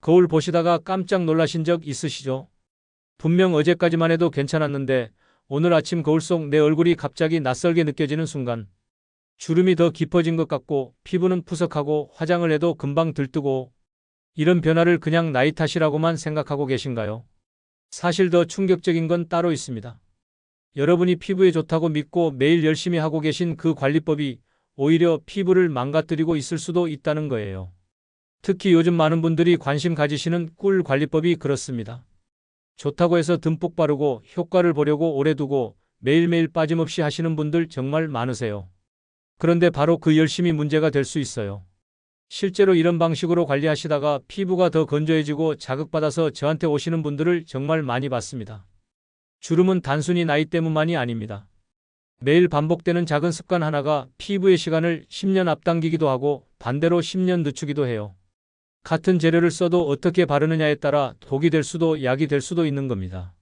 거울 보시다가 깜짝 놀라신 적 있으시죠? 분명 어제까지만 해도 괜찮았는데 오늘 아침 거울 속 내 얼굴이 갑자기 낯설게 느껴지는 순간 주름이 더 깊어진 것 같고 피부는 푸석하고 화장을 해도 금방 들뜨고 이런 변화를 그냥 나이 탓이라고만 생각하고 계신가요? 사실 더 충격적인 건 따로 있습니다. 여러분이 피부에 좋다고 믿고 매일 열심히 하고 계신 그 관리법이 오히려 피부를 망가뜨리고 있을 수도 있다는 거예요. 특히 요즘 많은 분들이 관심 가지시는 꿀 관리법이 그렇습니다. 좋다고 해서 듬뿍 바르고 효과를 보려고 오래 두고 매일매일 빠짐없이 하시는 분들 정말 많으세요. 그런데 바로 그 열심이 문제가 될 수 있어요. 실제로 이런 방식으로 관리하시다가 피부가 더 건조해지고 자극받아서 저한테 오시는 분들을 정말 많이 봤습니다. 주름은 단순히 나이 때문만이 아닙니다. 매일 반복되는 작은 습관 하나가 피부의 시간을 10년 앞당기기도 하고 반대로 10년 늦추기도 해요. 같은 재료를 써도 어떻게 바르느냐에 따라 독이 될 수도 약이 될 수도 있는 겁니다.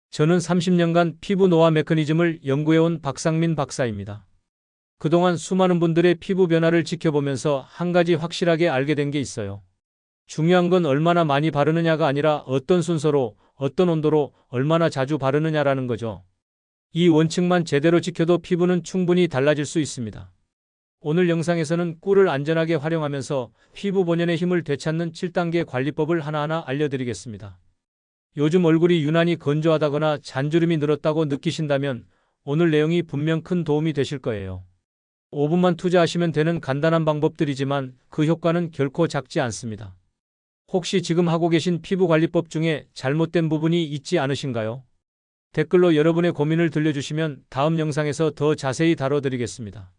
저는 30년간 피부 노화 메커니즘을 연구해온 박상민 박사입니다. 그동안 수많은 분들의 피부 변화를 지켜보면서 한 가지 확실하게 알게 된 게 있어요. 중요한 건 얼마나 많이 바르느냐가 아니라 어떤 순서로, 어떤 온도로, 얼마나 자주 바르느냐라는 거죠. 이 원칙만 제대로 지켜도 피부는 충분히 달라질 수 있습니다. 오늘 영상에서는 꿀을 안전하게 활용하면서 피부 본연의 힘을 되찾는 7단계 관리법을 하나하나 알려드리겠습니다. 요즘 얼굴이 유난히 건조하다거나 잔주름이 늘었다고 느끼신다면 오늘 내용이 분명 큰 도움이 되실 거예요. 5분만 투자하시면 되는 간단한 방법들이지만 그 효과는 결코 작지 않습니다. 혹시 지금 하고 계신 피부 관리법 중에 잘못된 부분이 있지 않으신가요? 댓글로 여러분의 고민을 들려주시면 다음 영상에서 더 자세히 다뤄드리겠습니다.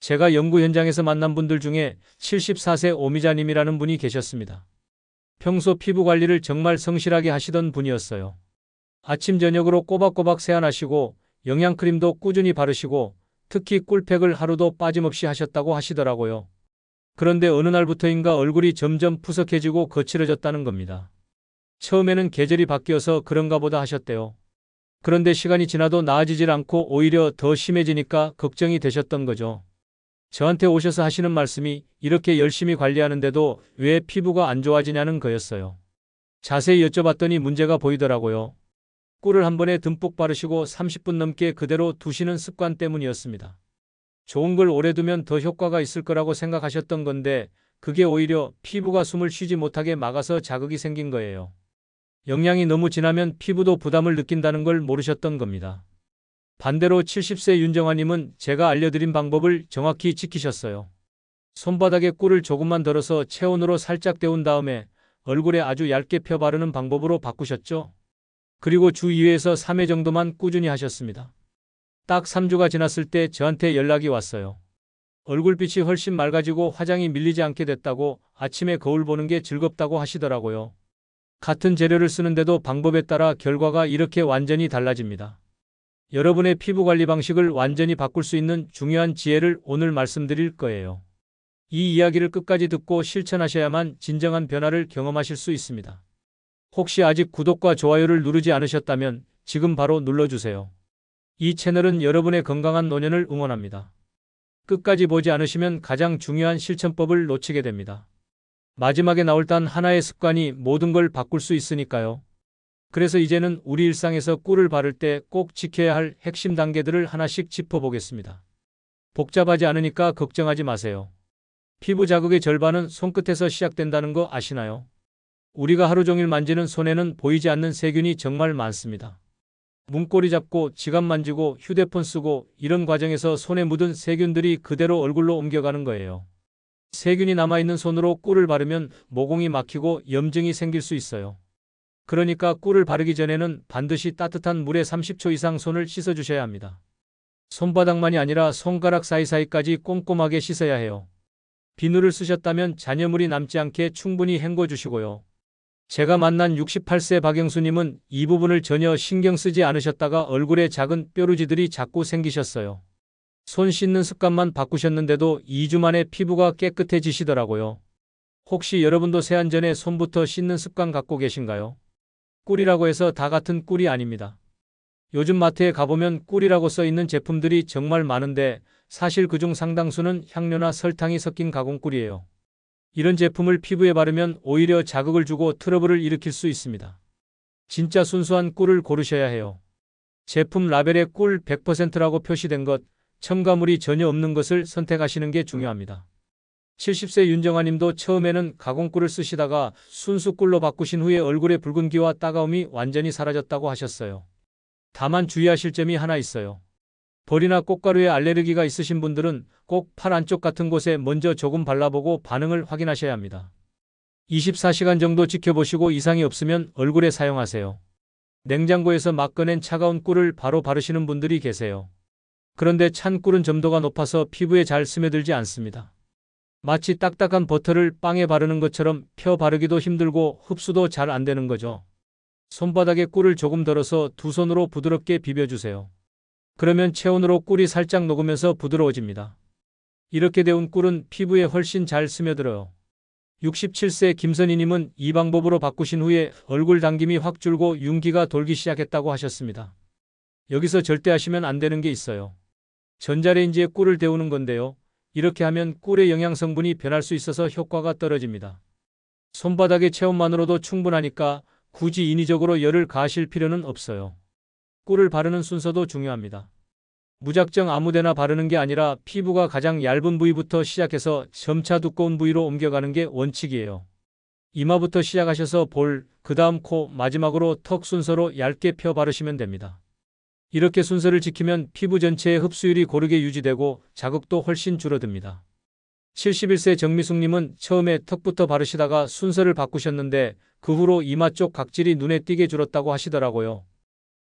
제가 연구 현장에서 만난 분들 중에 74세 오미자님이라는 분이 계셨습니다. 평소 피부 관리를 정말 성실하게 하시던 분이었어요. 아침 저녁으로 꼬박꼬박 세안하시고 영양크림도 꾸준히 바르시고 특히 꿀팩을 하루도 빠짐없이 하셨다고 하시더라고요. 그런데 어느 날부터인가 얼굴이 점점 푸석해지고 거칠어졌다는 겁니다. 처음에는 계절이 바뀌어서 그런가 보다 하셨대요. 그런데 시간이 지나도 나아지질 않고 오히려 더 심해지니까 걱정이 되셨던 거죠. 저한테 오셔서 하시는 말씀이 이렇게 열심히 관리하는데도 왜 피부가 안 좋아지냐는 거였어요. 자세히 여쭤봤더니 문제가 보이더라고요. 꿀을 한 번에 듬뿍 바르시고 30분 넘게 그대로 두시는 습관 때문이었습니다. 좋은 걸 오래 두면 더 효과가 있을 거라고 생각하셨던 건데 그게 오히려 피부가 숨을 쉬지 못하게 막아서 자극이 생긴 거예요. 영양이 너무 진하면 피부도 부담을 느낀다는 걸 모르셨던 겁니다. 반대로 70세 윤정아님은 제가 알려드린 방법을 정확히 지키셨어요. 손바닥에 꿀을 조금만 덜어서 체온으로 살짝 데운 다음에 얼굴에 아주 얇게 펴 바르는 방법으로 바꾸셨죠. 그리고 주 2회에서 3회 정도만 꾸준히 하셨습니다. 딱 3주가 지났을 때 저한테 연락이 왔어요. 얼굴빛이 훨씬 맑아지고 화장이 밀리지 않게 됐다고 아침에 거울 보는 게 즐겁다고 하시더라고요. 같은 재료를 쓰는데도 방법에 따라 결과가 이렇게 완전히 달라집니다. 여러분의 피부 관리 방식을 완전히 바꿀 수 있는 중요한 지혜를 오늘 말씀드릴 거예요. 이 이야기를 끝까지 듣고 실천하셔야만 진정한 변화를 경험하실 수 있습니다. 혹시 아직 구독과 좋아요를 누르지 않으셨다면 지금 바로 눌러주세요. 이 채널은 여러분의 건강한 노년을 응원합니다. 끝까지 보지 않으시면 가장 중요한 실천법을 놓치게 됩니다. 마지막에 나올 단 하나의 습관이 모든 걸 바꿀 수 있으니까요. 그래서 이제는 우리 일상에서 꿀을 바를 때 꼭 지켜야 할 핵심 단계들을 하나씩 짚어보겠습니다. 복잡하지 않으니까 걱정하지 마세요. 피부 자극의 절반은 손끝에서 시작된다는 거 아시나요? 우리가 하루 종일 만지는 손에는 보이지 않는 세균이 정말 많습니다. 문고리 잡고 지갑 만지고 휴대폰 쓰고 이런 과정에서 손에 묻은 세균들이 그대로 얼굴로 옮겨가는 거예요. 세균이 남아있는 손으로 꿀을 바르면 모공이 막히고 염증이 생길 수 있어요. 그러니까 꿀을 바르기 전에는 반드시 따뜻한 물에 30초 이상 손을 씻어주셔야 합니다. 손바닥만이 아니라 손가락 사이사이까지 꼼꼼하게 씻어야 해요. 비누를 쓰셨다면 잔여물이 남지 않게 충분히 헹궈주시고요. 제가 만난 68세 박영수님은 이 부분을 전혀 신경 쓰지 않으셨다가 얼굴에 작은 뾰루지들이 자꾸 생기셨어요. 손 씻는 습관만 바꾸셨는데도 2주 만에 피부가 깨끗해지시더라고요. 혹시 여러분도 세안 전에 손부터 씻는 습관 갖고 계신가요? 꿀이라고 해서 다 같은 꿀이 아닙니다. 요즘 마트에 가보면 꿀이라고 써 있는 제품들이 정말 많은데 사실 그중 상당수는 향료나 설탕이 섞인 가공꿀이에요. 이런 제품을 피부에 바르면 오히려 자극을 주고 트러블을 일으킬 수 있습니다. 진짜 순수한 꿀을 고르셔야 해요. 제품 라벨에 꿀 100%라고 표시된 것, 첨가물이 전혀 없는 것을 선택하시는 게 중요합니다. 70세 윤정아 님도 처음에는 가공꿀을 쓰시다가 순수 꿀로 바꾸신 후에 얼굴의 붉은기와 따가움이 완전히 사라졌다고 하셨어요. 다만 주의하실 점이 하나 있어요. 벌이나 꽃가루에 알레르기가 있으신 분들은 꼭 팔 안쪽 같은 곳에 먼저 조금 발라보고 반응을 확인하셔야 합니다. 24시간 정도 지켜보시고 이상이 없으면 얼굴에 사용하세요. 냉장고에서 막 꺼낸 차가운 꿀을 바로 바르시는 분들이 계세요. 그런데 찬 꿀은 점도가 높아서 피부에 잘 스며들지 않습니다. 마치 딱딱한 버터를 빵에 바르는 것처럼 펴 바르기도 힘들고 흡수도 잘 안 되는 거죠. 손바닥에 꿀을 조금 덜어서 두 손으로 부드럽게 비벼주세요. 그러면 체온으로 꿀이 살짝 녹으면서 부드러워집니다. 이렇게 데운 꿀은 피부에 훨씬 잘 스며들어요. 67세 김선희님은 이 방법으로 바꾸신 후에 얼굴 당김이 확 줄고 윤기가 돌기 시작했다고 하셨습니다. 여기서 절대 하시면 안 되는 게 있어요. 전자레인지에 꿀을 데우는 건데요. 이렇게 하면 꿀의 영양 성분이 변할 수 있어서 효과가 떨어집니다. 손바닥의 체온만으로도 충분하니까 굳이 인위적으로 열을 가하실 필요는 없어요. 꿀을 바르는 순서도 중요합니다. 무작정 아무데나 바르는 게 아니라 피부가 가장 얇은 부위부터 시작해서 점차 두꺼운 부위로 옮겨가는 게 원칙이에요. 이마부터 시작하셔서 볼, 그 다음 코, 마지막으로 턱 순서로 얇게 펴 바르시면 됩니다. 이렇게 순서를 지키면 피부 전체의 흡수율이 고르게 유지되고 자극도 훨씬 줄어듭니다. 71세 정미숙님은 처음에 턱부터 바르시다가 순서를 바꾸셨는데 그 후로 이마 쪽 각질이 눈에 띄게 줄었다고 하시더라고요.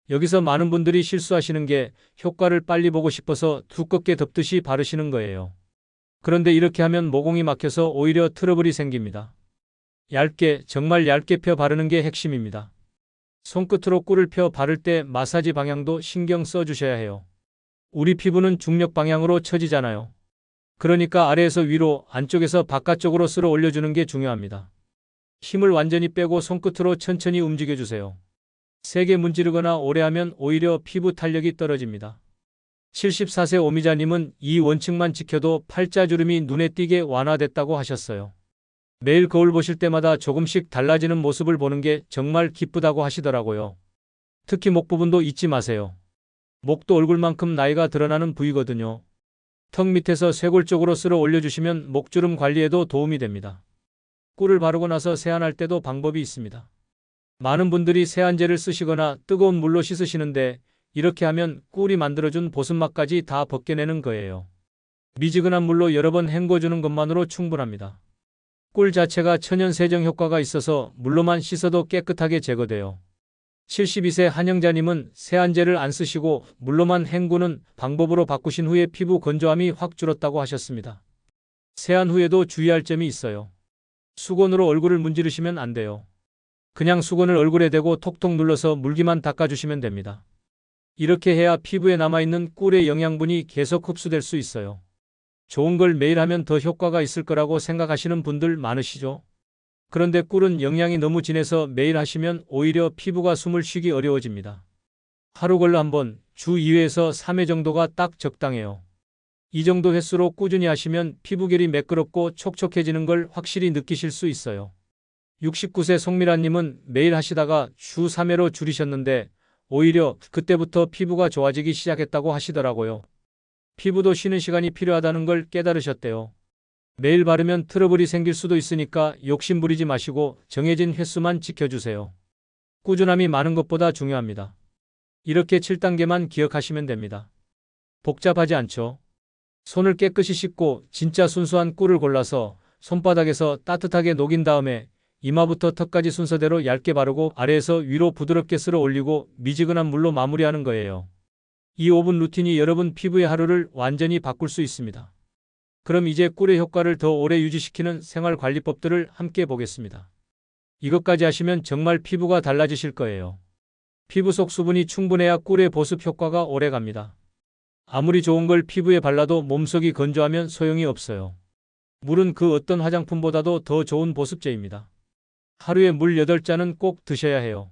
여기서 많은 분들이 실수하시는 게 효과를 빨리 보고 싶어서 두껍게 덮듯이 바르시는 거예요. 그런데 이렇게 하면 모공이 막혀서 오히려 트러블이 생깁니다. 얇게, 정말 얇게 펴 바르는 게 핵심입니다. 손끝으로 꿀을 펴 바를 때 마사지 방향도 신경 써 주셔야 해요. 우리 피부는 중력 방향으로 처지잖아요. 그러니까 아래에서 위로, 안쪽에서 바깥쪽으로 쓸어 올려주는 게 중요합니다. 힘을 완전히 빼고 손끝으로 천천히 움직여주세요. 세게 문지르거나 오래 하면 오히려 피부 탄력이 떨어집니다. 74세 오미자님은 이 원칙만 지켜도 팔자주름이 눈에 띄게 완화됐다고 하셨어요. 매일 거울 보실 때마다 조금씩 달라지는 모습을 보는 게 정말 기쁘다고 하시더라고요. 특히 목 부분도 잊지 마세요. 목도 얼굴만큼 나이가 드러나는 부위거든요. 턱 밑에서 쇄골 쪽으로 쓸어 올려주시면 목주름 관리에도 도움이 됩니다. 꿀을 바르고 나서 세안할 때도 방법이 있습니다. 많은 분들이 세안제를 쓰시거나 뜨거운 물로 씻으시는데 이렇게 하면 꿀이 만들어준 보습막까지 다 벗겨내는 거예요. 미지근한 물로 여러 번 헹궈주는 것만으로 충분합니다. 꿀 자체가 천연 세정 효과가 있어서 물로만 씻어도 깨끗하게 제거돼요. 72세 한영자님은 세안제를 안 쓰시고 물로만 헹구는 방법으로 바꾸신 후에 피부 건조함이 확 줄었다고 하셨습니다. 세안 후에도 주의할 점이 있어요. 수건으로 얼굴을 문지르시면 안 돼요. 그냥 수건을 얼굴에 대고 톡톡 눌러서 물기만 닦아주시면 됩니다. 이렇게 해야 피부에 남아있는 꿀의 영양분이 계속 흡수될 수 있어요. 좋은 걸 매일 하면 더 효과가 있을 거라고 생각하시는 분들 많으시죠? 그런데 꿀은 영양이 너무 진해서 매일 하시면 오히려 피부가 숨을 쉬기 어려워집니다. 하루 걸러 한번, 주 2회에서 3회 정도가 딱 적당해요. 이 정도 횟수로 꾸준히 하시면 피부결이 매끄럽고 촉촉해지는 걸 확실히 느끼실 수 있어요. 69세 송미라님은 매일 하시다가 주 3회로 줄이셨는데 오히려 그때부터 피부가 좋아지기 시작했다고 하시더라고요. 피부도 쉬는 시간이 필요하다는 걸 깨달으셨대요. 매일 바르면 트러블이 생길 수도 있으니까 욕심 부리지 마시고 정해진 횟수만 지켜주세요. 꾸준함이 많은 것보다 중요합니다. 이렇게 7단계만 기억하시면 됩니다. 복잡하지 않죠? 손을 깨끗이 씻고 진짜 순수한 꿀을 골라서 손바닥에서 따뜻하게 녹인 다음에 이마부터 턱까지 순서대로 얇게 바르고 아래에서 위로 부드럽게 쓸어 올리고 미지근한 물로 마무리하는 거예요. 이 5분 루틴이 여러분 피부의 하루를 완전히 바꿀 수 있습니다. 그럼 이제 꿀의 효과를 더 오래 유지시키는 생활관리법들을 함께 보겠습니다. 이것까지 하시면 정말 피부가 달라지실 거예요. 피부 속 수분이 충분해야 꿀의 보습 효과가 오래 갑니다. 아무리 좋은 걸 피부에 발라도 몸속이 건조하면 소용이 없어요. 물은 그 어떤 화장품보다도 더 좋은 보습제입니다. 하루에 물 8잔은 꼭 드셔야 해요.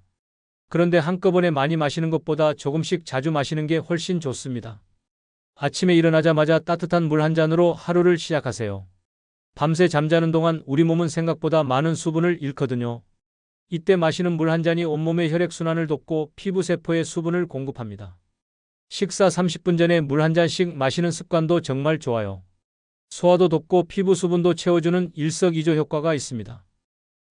그런데 한꺼번에 많이 마시는 것보다 조금씩 자주 마시는 게 훨씬 좋습니다. 아침에 일어나자마자 따뜻한 물 한 잔으로 하루를 시작하세요. 밤새 잠자는 동안 우리 몸은 생각보다 많은 수분을 잃거든요. 이때 마시는 물 한 잔이 온몸의 혈액순환을 돕고 피부 세포에 수분을 공급합니다. 식사 30분 전에 물 한 잔씩 마시는 습관도 정말 좋아요. 소화도 돕고 피부 수분도 채워주는 일석이조 효과가 있습니다.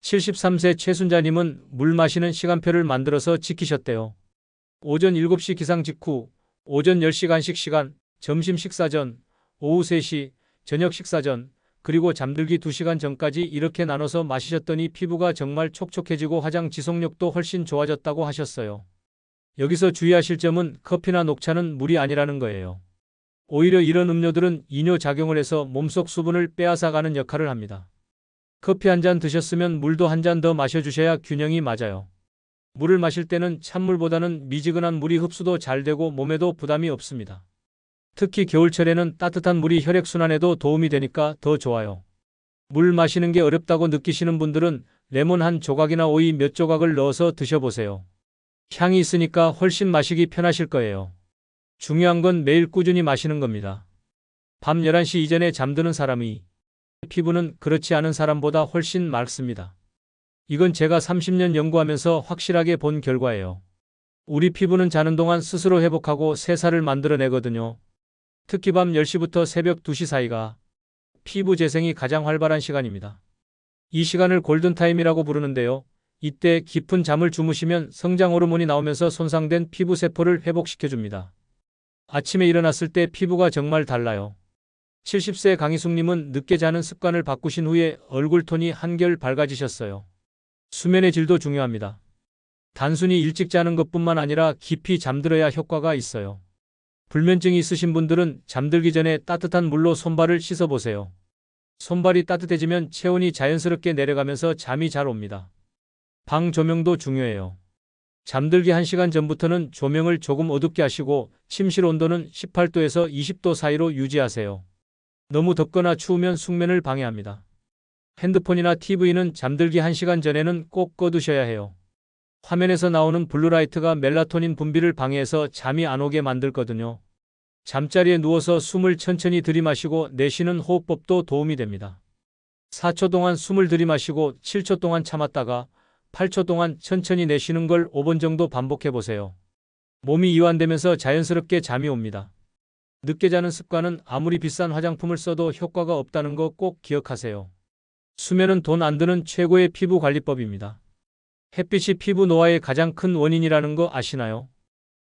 73세 최순자님은 물 마시는 시간표를 만들어서 지키셨대요. 오전 7시 기상 직후, 오전 10시 간식 시간, 점심 식사 전, 오후 3시, 저녁 식사 전, 그리고 잠들기 2시간 전까지 이렇게 나눠서 마시셨더니 피부가 정말 촉촉해지고 화장 지속력도 훨씬 좋아졌다고 하셨어요. 여기서 주의하실 점은 커피나 녹차는 물이 아니라는 거예요. 오히려 이런 음료들은 이뇨작용을 해서 몸속 수분을 빼앗아가는 역할을 합니다. 커피 한 잔 드셨으면 물도 한 잔 더 마셔주셔야 균형이 맞아요. 물을 마실 때는 찬물보다는 미지근한 물이 흡수도 잘 되고 몸에도 부담이 없습니다. 특히 겨울철에는 따뜻한 물이 혈액순환에도 도움이 되니까 더 좋아요. 물 마시는 게 어렵다고 느끼시는 분들은 레몬 한 조각이나 오이 몇 조각을 넣어서 드셔보세요. 향이 있으니까 훨씬 마시기 편하실 거예요. 중요한 건 매일 꾸준히 마시는 겁니다. 밤 11시 이전에 잠드는 사람이 피부는 그렇지 않은 사람보다 훨씬 맑습니다. 이건 제가 30년 연구하면서 확실하게 본 결과예요. 우리 피부는 자는 동안 스스로 회복하고 새 살을 만들어내거든요. 특히 밤 10시부터 새벽 2시 사이가 피부 재생이 가장 활발한 시간입니다. 이 시간을 골든타임이라고 부르는데요. 이때 깊은 잠을 주무시면 성장 호르몬이 나오면서 손상된 피부 세포를 회복시켜줍니다. 아침에 일어났을 때 피부가 정말 달라요. 70세 강희숙님은 늦게 자는 습관을 바꾸신 후에 얼굴 톤이 한결 밝아지셨어요. 수면의 질도 중요합니다. 단순히 일찍 자는 것뿐만 아니라 깊이 잠들어야 효과가 있어요. 불면증이 있으신 분들은 잠들기 전에 따뜻한 물로 손발을 씻어보세요. 손발이 따뜻해지면 체온이 자연스럽게 내려가면서 잠이 잘 옵니다. 방 조명도 중요해요. 잠들기 1시간 전부터는 조명을 조금 어둡게 하시고 침실 온도는 18도에서 20도 사이로 유지하세요. 너무 덥거나 추우면 숙면을 방해합니다. 핸드폰이나 TV는 잠들기 1시간 전에는 꼭 꺼두셔야 해요. 화면에서 나오는 블루라이트가 멜라토닌 분비를 방해해서 잠이 안 오게 만들거든요. 잠자리에 누워서 숨을 천천히 들이마시고 내쉬는 호흡법도 도움이 됩니다. 4초 동안 숨을 들이마시고 7초 동안 참았다가 8초 동안 천천히 내쉬는 걸 5번 정도 반복해 보세요. 몸이 이완되면서 자연스럽게 잠이 옵니다. 늦게 자는 습관은 아무리 비싼 화장품을 써도 효과가 없다는 거 꼭 기억하세요. 수면은 돈 안 드는 최고의 피부 관리법입니다. 햇빛이 피부 노화의 가장 큰 원인이라는 거 아시나요?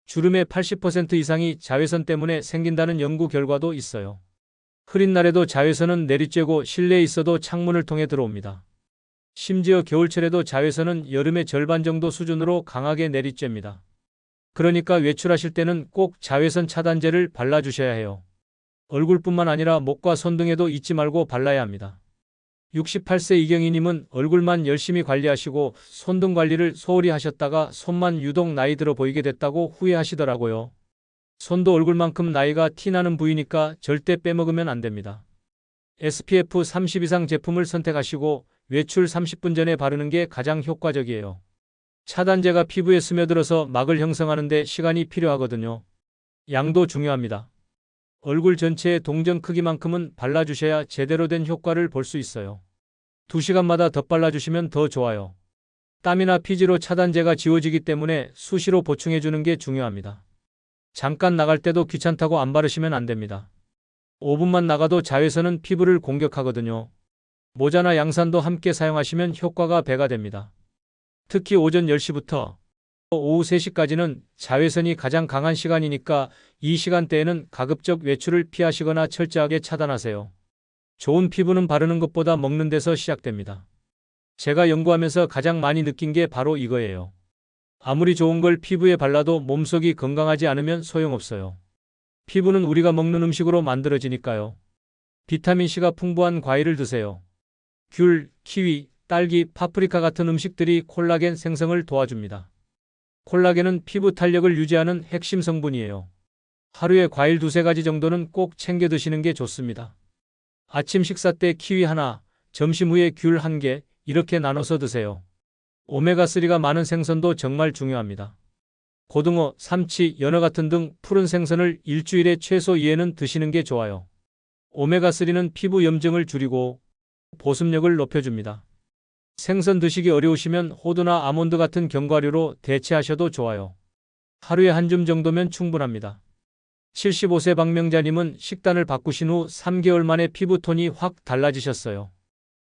주름의 80% 이상이 자외선 때문에 생긴다는 연구 결과도 있어요. 흐린 날에도 자외선은 내리쬐고 실내에 있어도 창문을 통해 들어옵니다. 심지어 겨울철에도 자외선은 여름의 절반 정도 수준으로 강하게 내리쬐입니다. 그러니까 외출하실 때는 꼭 자외선 차단제를 발라주셔야 해요. 얼굴뿐만 아니라 목과 손 등에도 잊지 말고 발라야 합니다. 68세 이경희님은 얼굴만 열심히 관리하시고 손등 관리를 소홀히 하셨다가 손만 유독 나이 들어 보이게 됐다고 후회하시더라고요. 손도 얼굴만큼 나이가 티나는 부위니까 절대 빼먹으면 안 됩니다. SPF 30 이상 제품을 선택하시고 외출 30분 전에 바르는 게 가장 효과적이에요. 차단제가 피부에 스며들어서 막을 형성하는 데 시간이 필요하거든요. 양도 중요합니다. 얼굴 전체의 동전 크기만큼은 발라주셔야 제대로 된 효과를 볼 수 있어요. 2시간마다 덧발라주시면 더 좋아요. 땀이나 피지로 차단제가 지워지기 때문에 수시로 보충해주는 게 중요합니다. 잠깐 나갈 때도 귀찮다고 안 바르시면 안 됩니다. 5분만 나가도 자외선은 피부를 공격하거든요. 모자나 양산도 함께 사용하시면 효과가 배가 됩니다. 특히 오전 10시부터 오후 3시까지는 자외선이 가장 강한 시간이니까 이 시간대에는 가급적 외출을 피하시거나 철저하게 차단하세요. 좋은 피부는 바르는 것보다 먹는 데서 시작됩니다. 제가 연구하면서 가장 많이 느낀 게 바로 이거예요. 아무리 좋은 걸 피부에 발라도 몸속이 건강하지 않으면 소용없어요. 피부는 우리가 먹는 음식으로 만들어지니까요. 비타민C가 풍부한 과일을 드세요. 귤, 키위, 딸기, 파프리카 같은 음식들이 콜라겐 생성을 도와줍니다. 콜라겐은 피부 탄력을 유지하는 핵심 성분이에요. 하루에 과일 2-3가지 정도는 꼭 챙겨 드시는 게 좋습니다. 아침 식사 때 키위 하나, 점심 후에 귤 1개 이렇게 나눠서 드세요. 오메가3가 많은 생선도 정말 중요합니다. 고등어, 삼치, 연어 같은 등 푸른 생선을 일주일에 최소 2회는 드시는 게 좋아요. 오메가3는 피부 염증을 줄이고 보습력을 높여줍니다. 생선 드시기 어려우시면 호두나 아몬드 같은 견과류로 대체하셔도 좋아요. 하루에 한 줌 정도면 충분합니다. 75세 박명자님은 식단을 바꾸신 후 3개월 만에 피부톤이 확 달라지셨어요.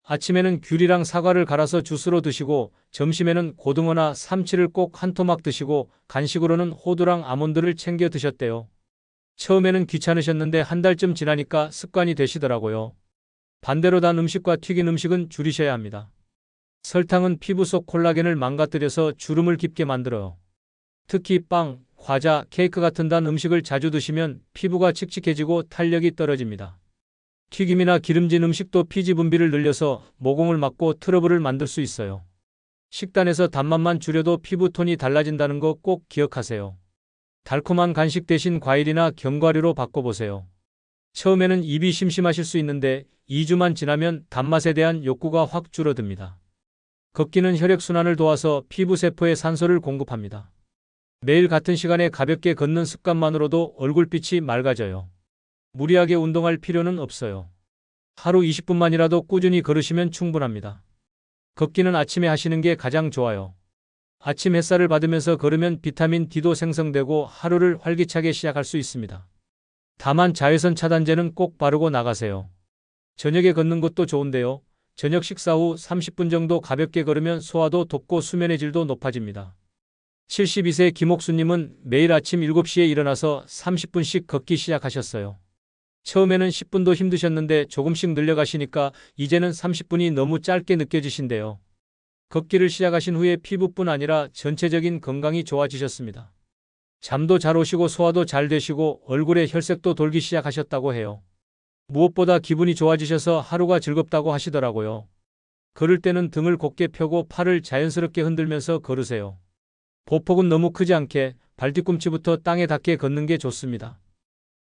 아침에는 귤이랑 사과를 갈아서 주스로 드시고 점심에는 고등어나 삼치를 꼭 한 토막 드시고 간식으로는 호두랑 아몬드를 챙겨 드셨대요. 처음에는 귀찮으셨는데 한 달쯤 지나니까 습관이 되시더라고요. 반대로 단 음식과 튀긴 음식은 줄이셔야 합니다. 설탕은 피부 속 콜라겐을 망가뜨려서 주름을 깊게 만들어요. 특히 빵, 과자, 케이크 같은 단 음식을 자주 드시면 피부가 칙칙해지고 탄력이 떨어집니다. 튀김이나 기름진 음식도 피지 분비를 늘려서 모공을 막고 트러블을 만들 수 있어요. 식단에서 단맛만 줄여도 피부톤이 달라진다는 거 꼭 기억하세요. 달콤한 간식 대신 과일이나 견과류로 바꿔보세요. 처음에는 입이 심심하실 수 있는데 2주만 지나면 단맛에 대한 욕구가 확 줄어듭니다. 걷기는 혈액순환을 도와서 피부 세포에 산소를 공급합니다. 매일 같은 시간에 가볍게 걷는 습관만으로도 얼굴빛이 맑아져요. 무리하게 운동할 필요는 없어요. 하루 20분만이라도 꾸준히 걸으시면 충분합니다. 걷기는 아침에 하시는 게 가장 좋아요. 아침 햇살을 받으면서 걸으면 비타민 D도 생성되고 하루를 활기차게 시작할 수 있습니다. 다만 자외선 차단제는 꼭 바르고 나가세요. 저녁에 걷는 것도 좋은데요. 저녁 식사 후 30분 정도 가볍게 걸으면 소화도 돕고 수면의 질도 높아집니다. 72세 김옥수님은 매일 아침 7시에 일어나서 30분씩 걷기 시작하셨어요. 처음에는 10분도 힘드셨는데 조금씩 늘려가시니까 이제는 30분이 너무 짧게 느껴지신대요. 걷기를 시작하신 후에 피부뿐 아니라 전체적인 건강이 좋아지셨습니다. 잠도 잘 오시고 소화도 잘 되시고 얼굴에 혈색도 돌기 시작하셨다고 해요. 무엇보다 기분이 좋아지셔서 하루가 즐겁다고 하시더라고요. 걸을 때는 등을 곧게 펴고 팔을 자연스럽게 흔들면서 걸으세요. 보폭은 너무 크지 않게 발뒤꿈치부터 땅에 닿게 걷는 게 좋습니다.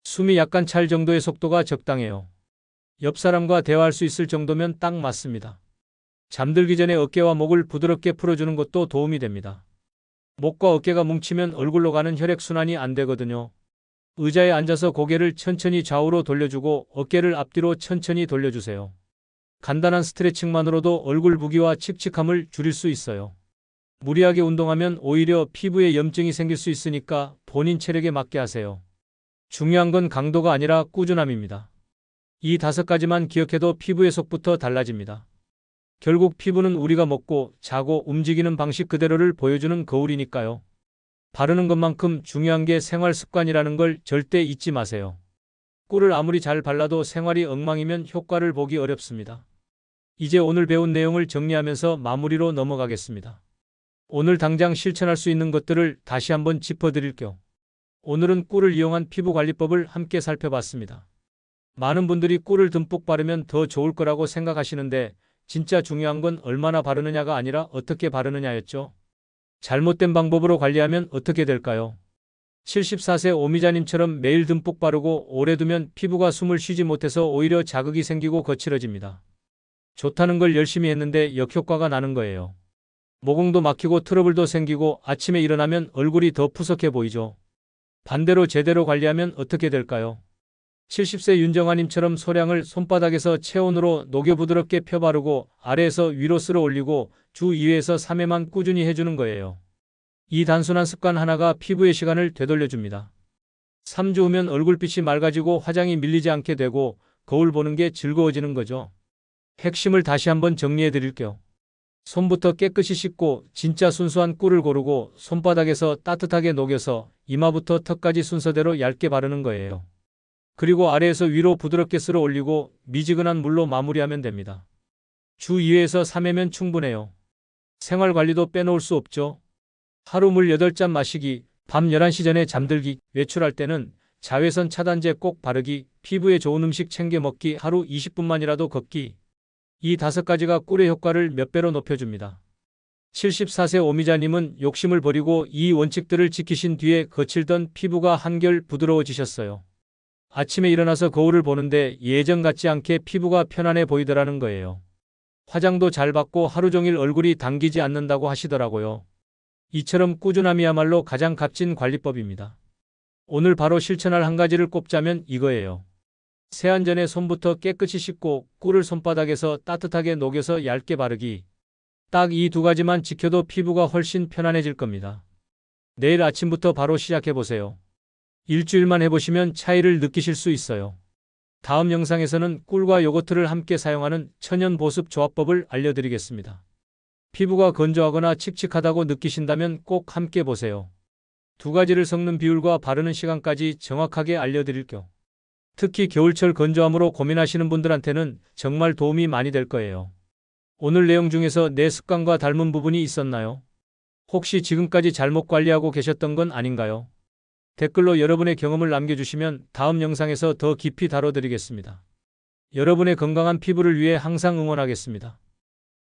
숨이 약간 찰 정도의 속도가 적당해요. 옆 사람과 대화할 수 있을 정도면 딱 맞습니다. 잠들기 전에 어깨와 목을 부드럽게 풀어주는 것도 도움이 됩니다. 목과 어깨가 뭉치면 얼굴로 가는 혈액순환이 안 되거든요. 의자에 앉아서 고개를 천천히 좌우로 돌려주고 어깨를 앞뒤로 천천히 돌려주세요. 간단한 스트레칭만으로도 얼굴 부기와 칙칙함을 줄일 수 있어요. 무리하게 운동하면 오히려 피부에 염증이 생길 수 있으니까 본인 체력에 맞게 하세요. 중요한 건 강도가 아니라 꾸준함입니다. 이 5가지만 기억해도 피부의 속부터 달라집니다. 결국 피부는 우리가 먹고 자고 움직이는 방식 그대로를 보여주는 거울이니까요. 바르는 것만큼 중요한 게 생활 습관이라는 걸 절대 잊지 마세요. 꿀을 아무리 잘 발라도 생활이 엉망이면 효과를 보기 어렵습니다. 이제 오늘 배운 내용을 정리하면서 마무리로 넘어가겠습니다. 오늘 당장 실천할 수 있는 것들을 다시 한번 짚어드릴게요. 오늘은 꿀을 이용한 피부관리법을 함께 살펴봤습니다. 많은 분들이 꿀을 듬뿍 바르면 더 좋을 거라고 생각하시는데 진짜 중요한 건 얼마나 바르느냐가 아니라 어떻게 바르느냐였죠. 잘못된 방법으로 관리하면 어떻게 될까요? 74세 오미자님처럼 매일 듬뿍 바르고 오래 두면 피부가 숨을 쉬지 못해서 오히려 자극이 생기고 거칠어집니다. 좋다는 걸 열심히 했는데 역효과가 나는 거예요. 모공도 막히고 트러블도 생기고 아침에 일어나면 얼굴이 더 푸석해 보이죠. 반대로 제대로 관리하면 어떻게 될까요? 70세 윤정아님처럼 소량을 손바닥에서 체온으로 녹여 부드럽게 펴바르고 아래에서 위로 쓸어 올리고 주 2회에서 3회만 꾸준히 해주는 거예요. 이 단순한 습관 하나가 피부의 시간을 되돌려줍니다. 3주 후면 얼굴빛이 맑아지고 화장이 밀리지 않게 되고 거울 보는 게 즐거워지는 거죠. 핵심을 다시 한번 정리해 드릴게요. 손부터 깨끗이 씻고 진짜 순수한 꿀을 고르고 손바닥에서 따뜻하게 녹여서 이마부터 턱까지 순서대로 얇게 바르는 거예요. 그리고 아래에서 위로 부드럽게 쓸어 올리고 미지근한 물로 마무리하면 됩니다. 주 2회에서 3회면 충분해요. 생활관리도 빼놓을 수 없죠. 하루 물 8잔 마시기, 밤 11시 전에 잠들기, 외출할 때는 자외선 차단제 꼭 바르기, 피부에 좋은 음식 챙겨 먹기, 하루 20분만이라도 걷기. 이 5가지가 꿀의 효과를 몇 배로 높여줍니다. 74세 오미자님은 욕심을 버리고 이 원칙들을 지키신 뒤에 거칠던 피부가 한결 부드러워지셨어요. 아침에 일어나서 거울을 보는데 예전 같지 않게 피부가 편안해 보이더라는 거예요. 화장도 잘 받고 하루 종일 얼굴이 당기지 않는다고 하시더라고요. 이처럼 꾸준함이야말로 가장 값진 관리법입니다. 오늘 바로 실천할 한 가지를 꼽자면 이거예요. 세안 전에 손부터 깨끗이 씻고 꿀을 손바닥에서 따뜻하게 녹여서 얇게 바르기. 딱 이 두 가지만 지켜도 피부가 훨씬 편안해질 겁니다. 내일 아침부터 바로 시작해 보세요. 일주일만 해보시면 차이를 느끼실 수 있어요. 다음 영상에서는 꿀과 요거트를 함께 사용하는 천연 보습 조합법을 알려드리겠습니다. 피부가 건조하거나 칙칙하다고 느끼신다면 꼭 함께 보세요. 두 가지를 섞는 비율과 바르는 시간까지 정확하게 알려드릴게요. 특히 겨울철 건조함으로 고민하시는 분들한테는 정말 도움이 많이 될 거예요. 오늘 내용 중에서 내 습관과 닮은 부분이 있었나요? 혹시 지금까지 잘못 관리하고 계셨던 건 아닌가요? 댓글로 여러분의 경험을 남겨주시면 다음 영상에서 더 깊이 다뤄드리겠습니다. 여러분의 건강한 피부를 위해 항상 응원하겠습니다.